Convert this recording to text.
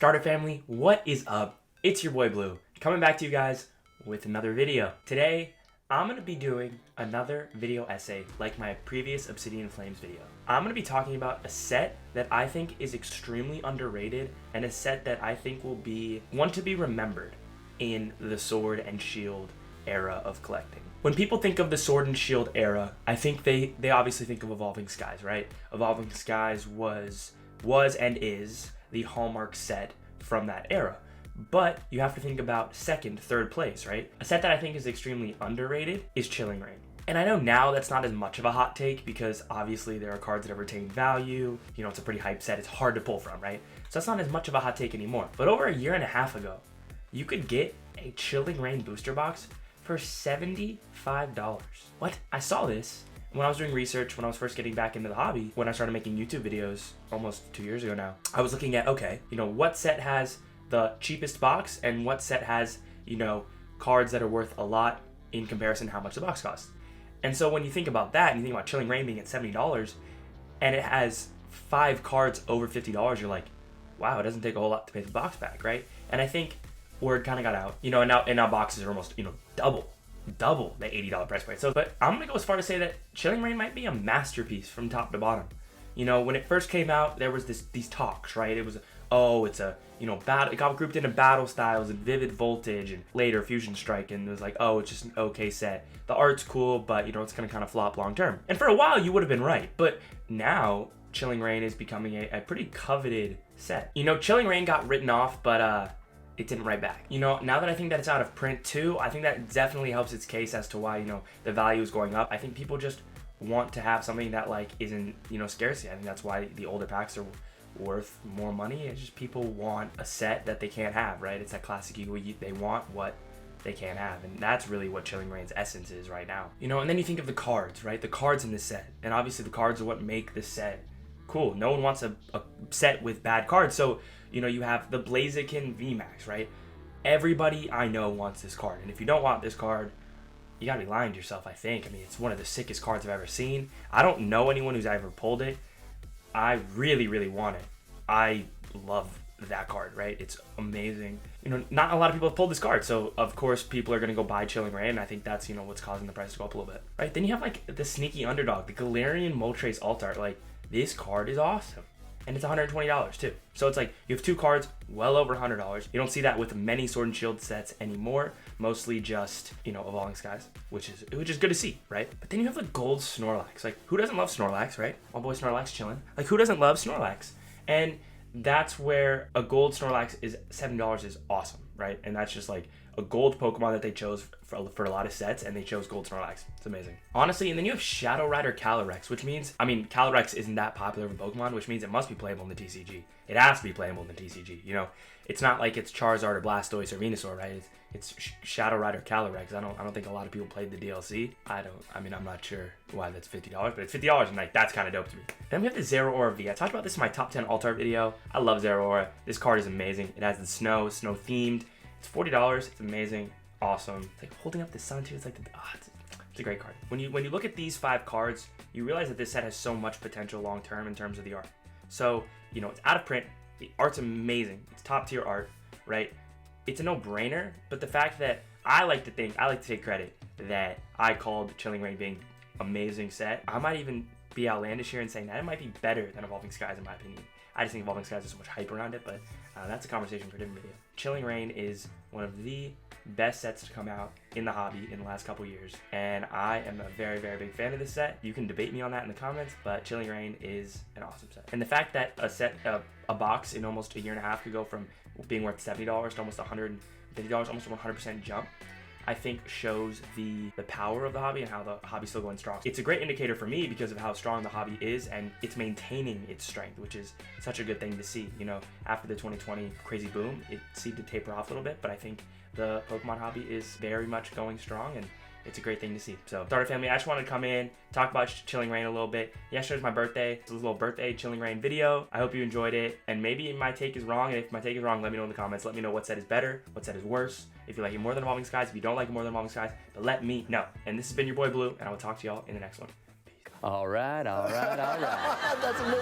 Starter family, what is up? It's your boy Blue, coming back to you guys with another video. Today, I'm going to be doing another video essay like my previous Obsidian Flames video. I'm going to be talking about a set that I think is extremely underrated and a set that I think will be one to be remembered in the Sword and Shield era of collecting. When people think of the Sword and Shield era, I think they obviously think of Evolving Skies, right? Evolving Skies was and is the hallmark set from that era. But you have to think about second, third place, right? A set that I think is extremely underrated is Chilling Reign. And I know now that's not as much of a hot take because obviously there are cards that have retained value. You know, it's a pretty hype set. It's hard to pull from, right? So that's not as much of a hot take anymore. But over a year and a half ago, you could get a Chilling Reign booster box for $75. What? I saw this when I was doing research, when I was first getting back into the hobby, when I started making YouTube videos almost 2 years ago now. I was looking at, okay, you know, what set has the cheapest box and what set has, you know, cards that are worth a lot in comparison to how much the box costs. And so when you think about that and you think about Chilling Reign being at $70 and it has 5 cards over $50, you're like, wow, it doesn't take a whole lot to pay the box back, right? And I think word kind of got out, you know, and now boxes are almost, you know, double the $80 price point. So, but I'm gonna go as far to say that Chilling Reign might be a masterpiece from top to bottom. You know, when it first came out, there was these talks, right? It was, oh, it's a, you know, battle. It got grouped into battle styles and Vivid Voltage and later Fusion Strike, and it was like, oh, it's just an okay set. The art's cool, but you know, it's gonna kind of flop long term. And for a while, you would have been right, but now Chilling Reign is becoming a pretty coveted set. You know, Chilling Reign got written off, but it didn't write back. You know, now that I think that it's out of print too, I think that definitely helps its case as to why, you know, the value is going up. I think people just want to have something that like isn't, you know, scarcity. I think that's why the older packs are worth more money. It's just people want a set that they can't have, right? It's that classic ego. They want what they can't have, and that's really what Chilling Reign's essence is right now. You know, and then you think of the cards, right? The cards in this set, and obviously the cards are what make this set cool. No one wants a set with bad cards, so you know, you have the Blaziken VMAX, right? Everybody I know wants this card, and if you don't want this card, you gotta be lying to yourself, I think. I mean, it's one of the sickest cards I've ever seen. I don't know anyone who's ever pulled it. I really, really want it. I love that card, right? It's amazing. You know, not a lot of people have pulled this card, so of course people are gonna go buy Chilling Reign, and I think that's, you know, what's causing the price to go up a little bit, right? Then you have like the sneaky underdog, the Galarian Moltres Alt Art. Like, this card is awesome. And it's $120 too. So it's like you have 2 cards well over $100. You don't see that with many Sword and Shield sets anymore. Mostly just, you know, Evolving Skies, which is good to see, right? But then you have the gold Snorlax. Like, who doesn't love Snorlax, right? My boy Snorlax chilling. Like, who doesn't love Snorlax? And that's where a gold Snorlax is $7 is awesome, right? And that's just like a gold Pokemon that they chose for a lot of sets, and they chose gold Snorlax. It's amazing. Honestly, and then you have Shadow Rider Calyrex, which means, I mean, Calyrex isn't that popular of a Pokemon, which means it must be playable in the TCG. It has to be playable in the TCG, you know? It's not like it's Charizard or Blastoise or Venusaur, right? It's Shadow Rider Calyrex. I don't think a lot of people played the DLC. I mean, I'm not sure why that's $50, but it's $50, and like, that's kind of dope to me. Then we have the Zeraora V. I talked about this in my top 10 Alt-Art video. I love Zeraora. This card is amazing. It has the snow themed. It's $40. It's amazing, awesome. It's like holding up the sun too. It's like it's a great card. When you look at these 5 cards, you realize that this set has so much potential long term in terms of the art. So, you know, it's out of print. The art's amazing. It's top tier art, right? It's a no-brainer. But the fact that I like to take credit that I called Chilling Reign being amazing set. I might even be outlandish here in saying that it might be better than Evolving Skies in my opinion. I just think Evolving Skies has so much hype around it, but that's a conversation for a different video. Chilling Reign is one of the best sets to come out in the hobby in the last couple years, and I am a very, very big fan of this set. You can debate me on that in the comments, but Chilling Reign is an awesome set. And the fact that a box in almost a year and a half could go from being worth $70 to almost $150, almost a 100% jump, I think shows the power of the hobby and how the hobby's still going strong. It's a great indicator for me because of how strong the hobby is, and it's maintaining its strength, which is such a good thing to see. You know, after the 2020 crazy boom, it seemed to taper off a little bit, but I think the Pokemon hobby is very much going strong, and it's a great thing to see. So, Starter family, I just wanted to come in, talk about Chilling Reign a little bit. Yesterday's my birthday. It's a little birthday Chilling Reign video. I hope you enjoyed it, and maybe my take is wrong, and if my take is wrong, let me know in the comments. Let me know what set is better, what set is worse, if you like it more than Evolving Skies, if you don't like it more than Evolving Skies, but let me know. And this has been your boy Blue, and I will talk to y'all in the next one. Peace. All right. That's amazing.